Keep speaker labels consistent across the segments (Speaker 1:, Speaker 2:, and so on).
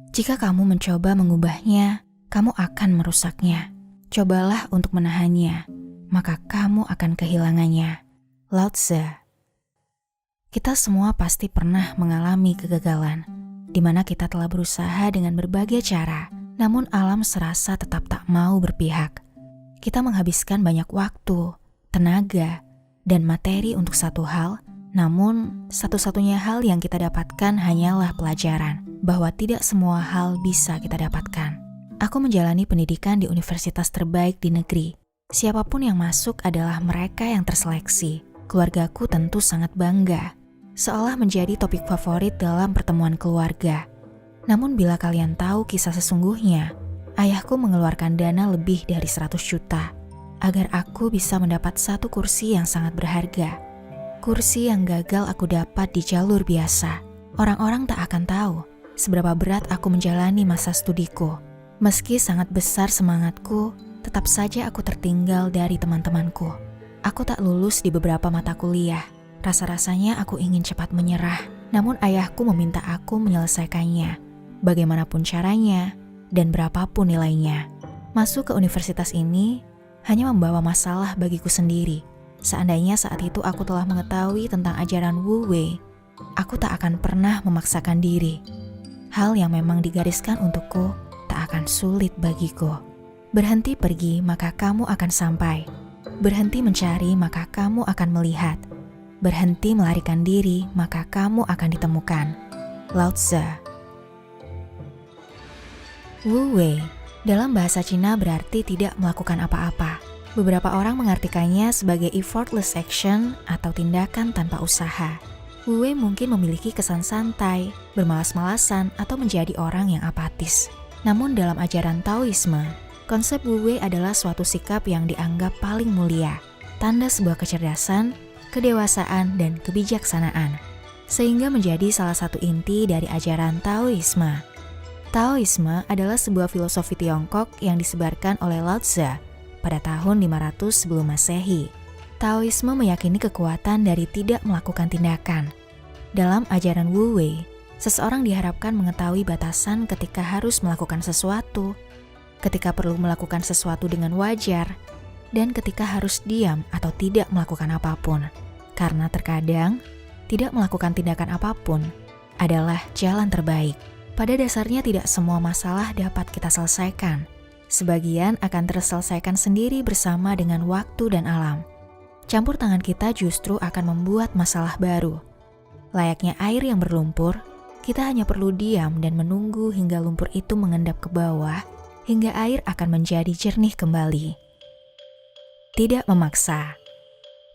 Speaker 1: Jika kamu mencoba mengubahnya, kamu akan merusaknya. Cobalah untuk menahannya, maka kamu akan kehilangannya. Lao Tzu. Kita semua pasti pernah mengalami kegagalan, di mana kita telah berusaha dengan berbagai cara, namun alam serasa tetap tak mau berpihak. Kita menghabiskan banyak waktu, tenaga, dan materi untuk satu hal, namun satu-satunya hal yang kita dapatkan hanyalah pelajaran, bahwa tidak semua hal bisa kita dapatkan. Aku menjalani pendidikan di universitas terbaik di negeri. Siapapun yang masuk adalah mereka yang terseleksi. Keluargaku tentu sangat bangga, seolah menjadi topik favorit dalam pertemuan keluarga. Namun bila kalian tahu kisah sesungguhnya, ayahku mengeluarkan dana lebih dari 100 juta agar aku bisa mendapat satu kursi yang sangat berharga. Kursi yang gagal aku dapat di jalur biasa. Orang-orang tak akan tahu seberapa berat aku menjalani masa studiku. Meski sangat besar semangatku, tetap saja aku tertinggal dari teman-temanku. Aku tak lulus di beberapa mata kuliah. Rasa-rasanya aku ingin cepat menyerah, namun ayahku meminta aku menyelesaikannya, bagaimanapun caranya dan berapapun nilainya. Masuk ke universitas ini hanya membawa masalah bagiku sendiri. Seandainya saat itu aku telah mengetahui tentang ajaran Wu Wei, aku tak akan pernah memaksakan diri. Hal yang memang digariskan untukku tak akan sulit bagiku. Berhenti pergi, maka kamu akan sampai. Berhenti mencari, maka kamu akan melihat. Berhenti melarikan diri, maka kamu akan ditemukan. Lao Tzu. Wu Wei dalam bahasa Cina berarti tidak melakukan apa-apa. Beberapa orang mengartikannya sebagai effortless action atau tindakan tanpa usaha. Wu Wei mungkin memiliki kesan santai, bermalas-malasan, atau menjadi orang yang apatis. Namun dalam ajaran Taoisme, konsep Wu Wei adalah suatu sikap yang dianggap paling mulia, tanda sebuah kecerdasan, kedewasaan, dan kebijaksanaan, sehingga menjadi salah satu inti dari ajaran Taoisme. Taoisme adalah sebuah filosofi Tiongkok yang disebarkan oleh Lao Tzu pada tahun 500 sebelum Masehi. Taoisme meyakini kekuatan dari tidak melakukan tindakan. Dalam ajaran Wu Wei, seseorang diharapkan mengetahui batasan ketika harus melakukan sesuatu, ketika perlu melakukan sesuatu dengan wajar, dan ketika harus diam atau tidak melakukan apapun. Karena terkadang, tidak melakukan tindakan apapun adalah jalan terbaik. Pada dasarnya tidak semua masalah dapat kita selesaikan. Sebagian akan terselesaikan sendiri bersama dengan waktu dan alam. Campur tangan kita justru akan membuat masalah baru. Layaknya air yang berlumpur, kita hanya perlu diam dan menunggu hingga lumpur itu mengendap ke bawah, hingga air akan menjadi jernih kembali. Tidak memaksa.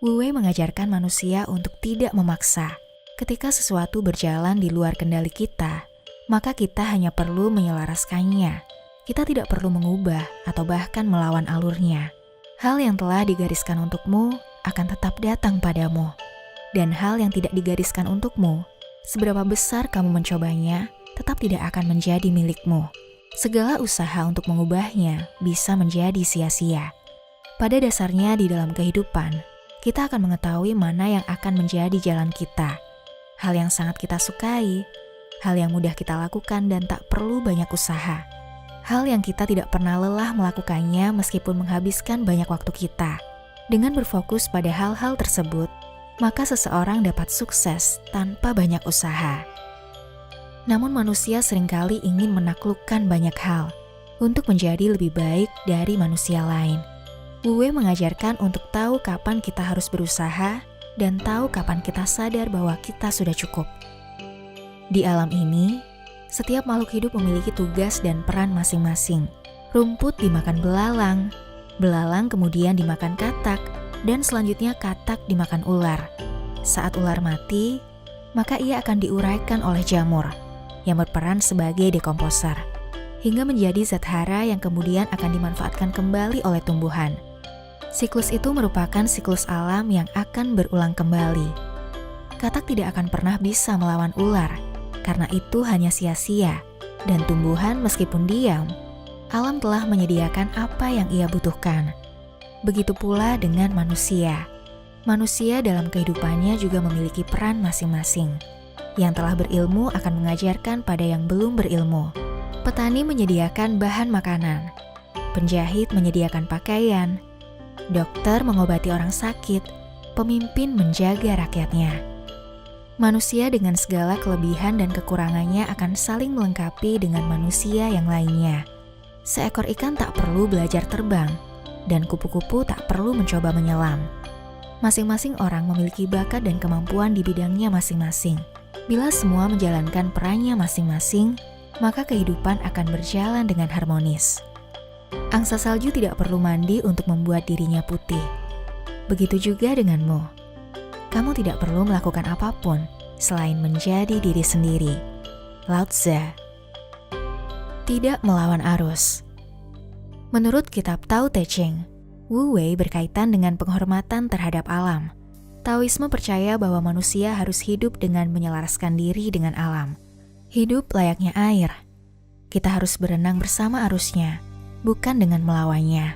Speaker 1: Wu Wei mengajarkan manusia untuk tidak memaksa. Ketika sesuatu berjalan di luar kendali kita, maka kita hanya perlu menyelaraskannya. Kita tidak perlu mengubah atau bahkan melawan alurnya. Hal yang telah digariskan untukmu akan tetap datang padamu. Dan hal yang tidak digariskan untukmu, seberapa besar kamu mencobanya, tetap tidak akan menjadi milikmu. Segala usaha untuk mengubahnya bisa menjadi sia-sia. Pada dasarnya di dalam kehidupan, kita akan mengetahui mana yang akan menjadi jalan kita. Hal yang sangat kita sukai, hal yang mudah kita lakukan dan tak perlu banyak usaha. Hal yang kita tidak pernah lelah melakukannya meskipun menghabiskan banyak waktu kita. Dengan berfokus pada hal-hal tersebut, maka seseorang dapat sukses tanpa banyak usaha. Namun manusia seringkali ingin menaklukkan banyak hal untuk menjadi lebih baik dari manusia lain. Wu Wei mengajarkan untuk tahu kapan kita harus berusaha dan tahu kapan kita sadar bahwa kita sudah cukup. Di alam ini, setiap makhluk hidup memiliki tugas dan peran masing-masing. Rumput dimakan belalang, belalang kemudian dimakan katak, dan selanjutnya katak dimakan ular. Saat ular mati, maka ia akan diuraikan oleh jamur yang berperan sebagai dekomposer, hingga menjadi zat hara yang kemudian akan dimanfaatkan kembali oleh tumbuhan. Siklus itu merupakan siklus alam yang akan berulang kembali. Katak tidak akan pernah bisa melawan ular, karena itu hanya sia-sia, dan tumbuhan meskipun diam, alam telah menyediakan apa yang ia butuhkan. Begitu pula dengan manusia. Manusia dalam kehidupannya juga memiliki peran masing-masing. Yang telah berilmu akan mengajarkan pada yang belum berilmu. Petani menyediakan bahan makanan, penjahit menyediakan pakaian, dokter mengobati orang sakit, pemimpin menjaga rakyatnya. Manusia dengan segala kelebihan dan kekurangannya akan saling melengkapi dengan manusia yang lainnya. Seekor ikan tak perlu belajar terbang, dan kupu-kupu tak perlu mencoba menyelam. Masing-masing orang memiliki bakat dan kemampuan di bidangnya masing-masing. Bila semua menjalankan perannya masing-masing, maka kehidupan akan berjalan dengan harmonis. Angsa salju tidak perlu mandi untuk membuat dirinya putih. Begitu juga denganmu. Kamu tidak perlu melakukan apapun selain menjadi diri sendiri. Lao Tzu. Tidak melawan arus. Menurut kitab Tao Te Ching, Wu Wei berkaitan dengan penghormatan terhadap alam. Taoisme percaya bahwa manusia harus hidup dengan menyelaraskan diri dengan alam. Hidup layaknya air. Kita harus berenang bersama arusnya, bukan dengan melawannya.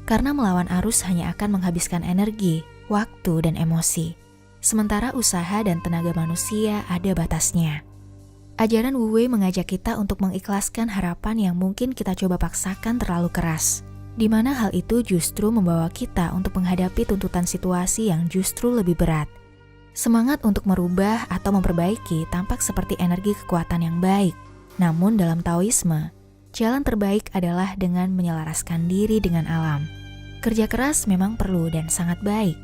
Speaker 1: Karena melawan arus hanya akan menghabiskan energi, waktu, dan emosi. Sementara usaha dan tenaga manusia ada batasnya. Ajaran Wu Wei mengajak kita untuk mengikhlaskan harapan yang mungkin kita coba paksakan terlalu keras, di mana hal itu justru membawa kita untuk menghadapi tuntutan situasi yang justru lebih berat. Semangat untuk merubah atau memperbaiki tampak seperti energi kekuatan yang baik. Namun dalam Taoisme, jalan terbaik adalah dengan menyelaraskan diri dengan alam. Kerja keras memang perlu dan sangat baik.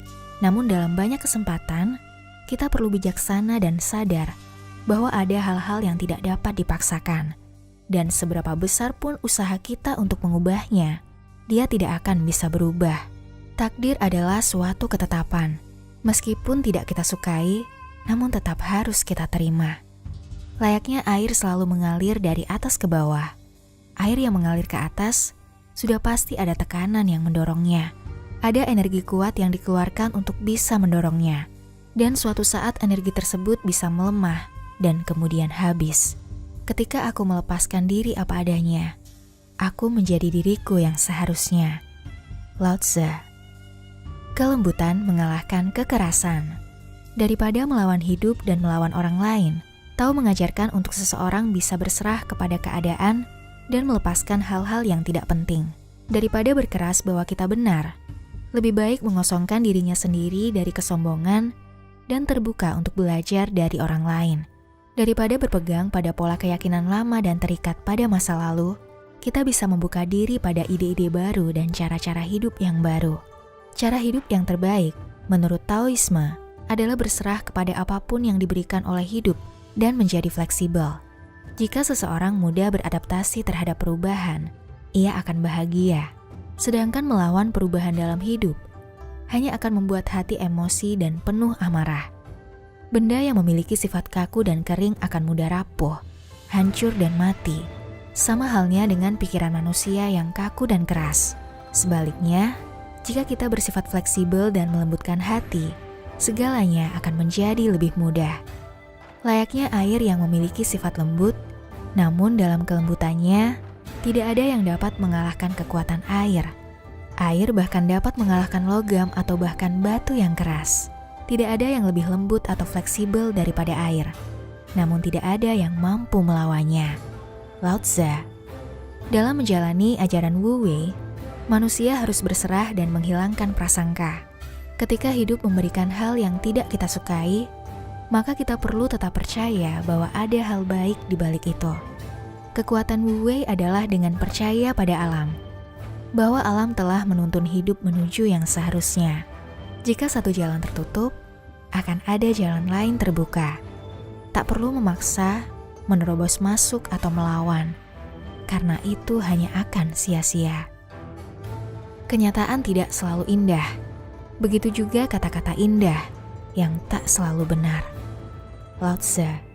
Speaker 1: Namun dalam banyak kesempatan, kita perlu bijaksana dan sadar bahwa ada hal-hal yang tidak dapat dipaksakan. Dan seberapa besar pun usaha kita untuk mengubahnya, dia tidak akan bisa berubah. Takdir adalah suatu ketetapan. Meskipun tidak kita sukai, namun tetap harus kita terima. Layaknya air selalu mengalir dari atas ke bawah. Air yang mengalir ke atas, sudah pasti ada tekanan yang mendorongnya. Ada energi kuat yang dikeluarkan untuk bisa mendorongnya. Dan suatu saat energi tersebut bisa melemah dan kemudian habis. Ketika aku melepaskan diri apa adanya, aku menjadi diriku yang seharusnya. Lao Tzu. Kelembutan mengalahkan kekerasan. Daripada melawan hidup dan melawan orang lain, Tao mengajarkan untuk seseorang bisa berserah kepada keadaan dan melepaskan hal-hal yang tidak penting. Daripada berkeras bahwa kita benar, lebih baik mengosongkan dirinya sendiri dari kesombongan dan terbuka untuk belajar dari orang lain. Daripada berpegang pada pola keyakinan lama dan terikat pada masa lalu, kita bisa membuka diri pada ide-ide baru dan cara-cara hidup yang baru. Cara hidup yang terbaik, menurut Taoisme, adalah berserah kepada apapun yang diberikan oleh hidup dan menjadi fleksibel. Jika seseorang mudah beradaptasi terhadap perubahan, ia akan bahagia. Sedangkan melawan perubahan dalam hidup hanya akan membuat hati emosi dan penuh amarah. Benda yang memiliki sifat kaku dan kering akan mudah rapuh, hancur dan mati. Sama halnya dengan pikiran manusia yang kaku dan keras. Sebaliknya, jika kita bersifat fleksibel dan melembutkan hati, segalanya akan menjadi lebih mudah. Layaknya air yang memiliki sifat lembut, namun dalam kelembutannya, tidak ada yang dapat mengalahkan kekuatan air. Air bahkan dapat mengalahkan logam atau bahkan batu yang keras. Tidak ada yang lebih lembut atau fleksibel daripada air. Namun tidak ada yang mampu melawannya. Lao Tzu. Dalam menjalani ajaran Wu Wei, manusia harus berserah dan menghilangkan prasangka. Ketika hidup memberikan hal yang tidak kita sukai, maka kita perlu tetap percaya bahwa ada hal baik di balik itu. Kekuatan Wu Wei adalah dengan percaya pada alam, bahwa alam telah menuntun hidup menuju yang seharusnya. Jika satu jalan tertutup, akan ada jalan lain terbuka. Tak perlu memaksa, menerobos masuk atau melawan, karena itu hanya akan sia-sia. Kenyataan tidak selalu indah, begitu juga kata-kata indah yang tak selalu benar. Lao Tzu.